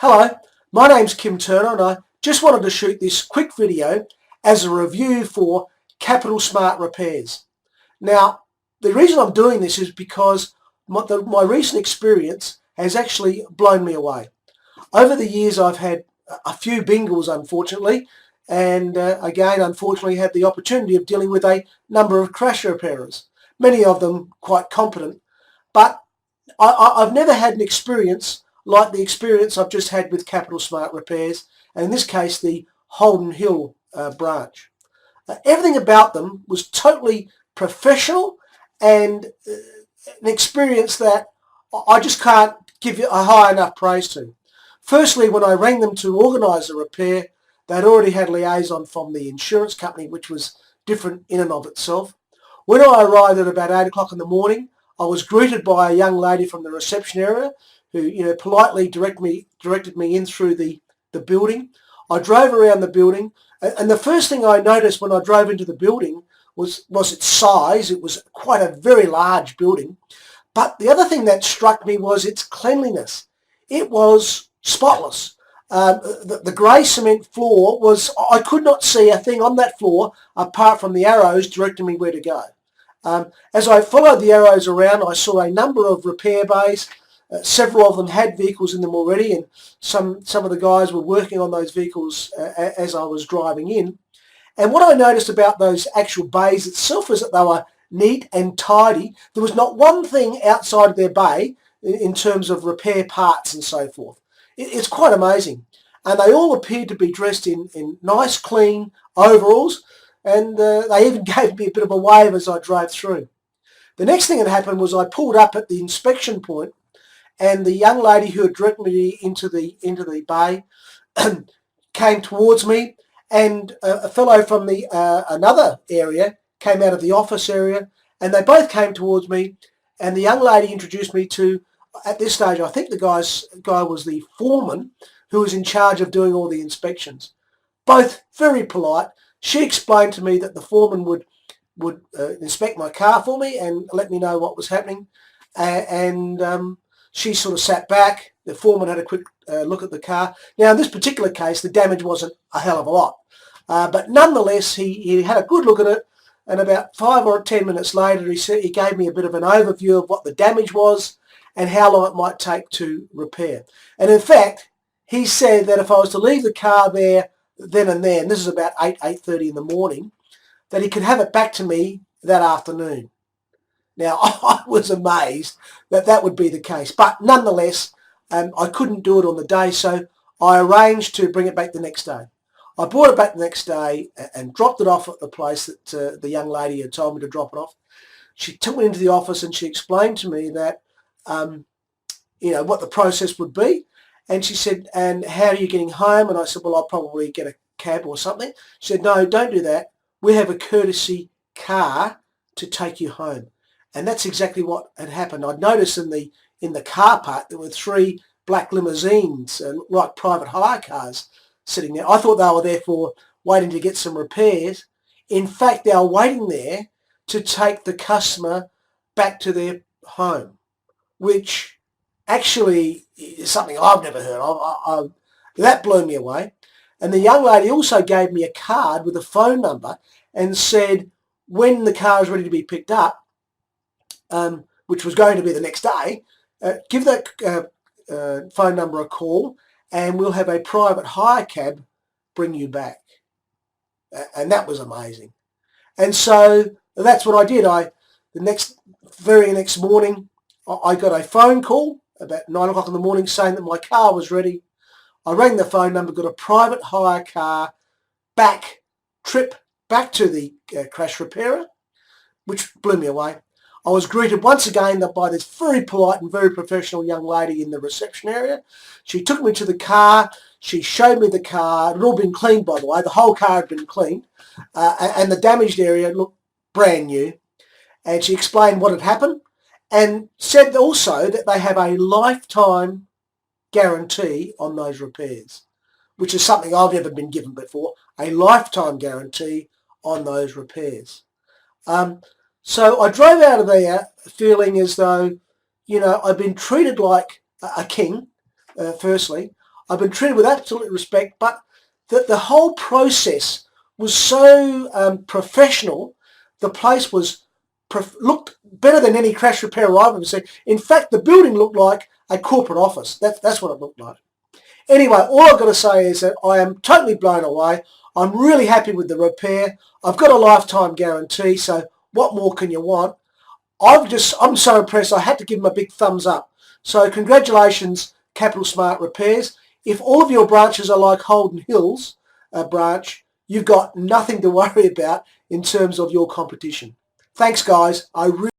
Hello, my name's Kim Turner and I just wanted to shoot this quick video as a review for Capital Smart Repairs. Now, the reason I'm doing this is because my recent experience has actually blown me away. Over the years I've had a few bingles, unfortunately, and again unfortunately had the opportunity of dealing with a number of crash repairers, many of them quite competent, but I've never had an experience like the experience I've just had with Capital Smart Repairs, and in this case the Holden Hill branch. Everything about them was totally professional and an experience that I just can't give you a high enough praise to. Firstly, when I rang them to organise the repair, they'd already had liaison from the insurance company, which was different in and of itself. When I arrived at about 8 o'clock in the morning, I was greeted by a young lady from the reception area who, politely directed me in through the building. I drove around the building, and the first thing I noticed when I drove into the building was its size. It was quite a very large building. But the other thing that struck me was its cleanliness. It was spotless. The grey cement floor was, I could not see a thing on that floor apart from the arrows directing me where to go. As I followed the arrows around, I saw a number of repair bays. Several of them had vehicles in them already, and some of the guys were working on those vehicles as I was driving in. And what I noticed about those actual bays itself is that they were neat and tidy. There was not one thing outside of their bay in terms of repair parts and so forth. It's quite amazing. And they all appeared to be dressed in nice, clean overalls, and they even gave me a bit of a wave as I drove through. The next thing that happened was I pulled up at the inspection point, and the young lady who had directed me into the bay came towards me, and a fellow from the another area came out of the office area, and they both came towards me, and the young lady introduced me to, at this stage, I think the guy was the foreman who was in charge of doing all the inspections. Both very polite. She explained to me that the foreman would inspect my car for me and let me know what was happening, and she sort of sat back. The foreman had a quick look at the car. Now, in this particular case, the damage wasn't a hell of a lot, but nonetheless, he had a good look at it, and about 5 or 10 minutes later, he gave me a bit of an overview of what the damage was and how long it might take to repair. And in fact, he said that if I was to leave the car there then and there, and this is about 8:30 in the morning, that he could have it back to me that afternoon. Now, I was amazed that that would be the case, but nonetheless, I couldn't do it on the day, so I arranged to bring it back the next day. I brought it back the next day and dropped it off at the place that the young lady had told me to drop it off. She took me into the office and she explained to me that, what the process would be. And she said, and how are you getting home? And I said, well, I'll probably get a cab or something. She said, no, don't do that. We have a courtesy car to take you home. And that's exactly what had happened. I'd noticed in the car park there were 3 black limousines, like private hire cars, sitting there. I thought they were there for waiting to get some repairs. In fact, they were waiting there to take the customer back to their home, which actually is something I've never heard of. That blew me away. And the young lady also gave me a card with a phone number and said when the car is ready to be picked up, which was going to be the next day, give that phone number a call and we'll have a private hire cab bring you back. And that was amazing. And so that's what I did. The very next morning, I got a phone call about 9 o'clock in the morning saying that my car was ready. I rang the phone number, got a private hire car trip back to the crash repairer, which blew me away. I was greeted once again by this very polite and very professional young lady in the reception area. She took me to the car. She showed me the car. It had all been cleaned, by the way. The whole car had been cleaned, and the damaged area looked brand new. And she explained what had happened and said also that they have a lifetime guarantee on those repairs, which is something I've never been given before, a lifetime guarantee on those repairs. So I drove out of there feeling as though, I'd been treated like a king, firstly. I've been treated with absolute respect, but the whole process was so professional. The place looked better than any crash repair I've ever seen. In fact, the building looked like a corporate office. That's what it looked like. Anyway, all I've got to say is that I am totally blown away. I'm really happy with the repair. I've got a lifetime guarantee, so what more can you want? I'm so impressed. I had to give them a big thumbs up. So congratulations, Capital Smart Repairs. If all of your branches are like Holden Hills branch, you've got nothing to worry about in terms of your competition. Thanks, guys. I really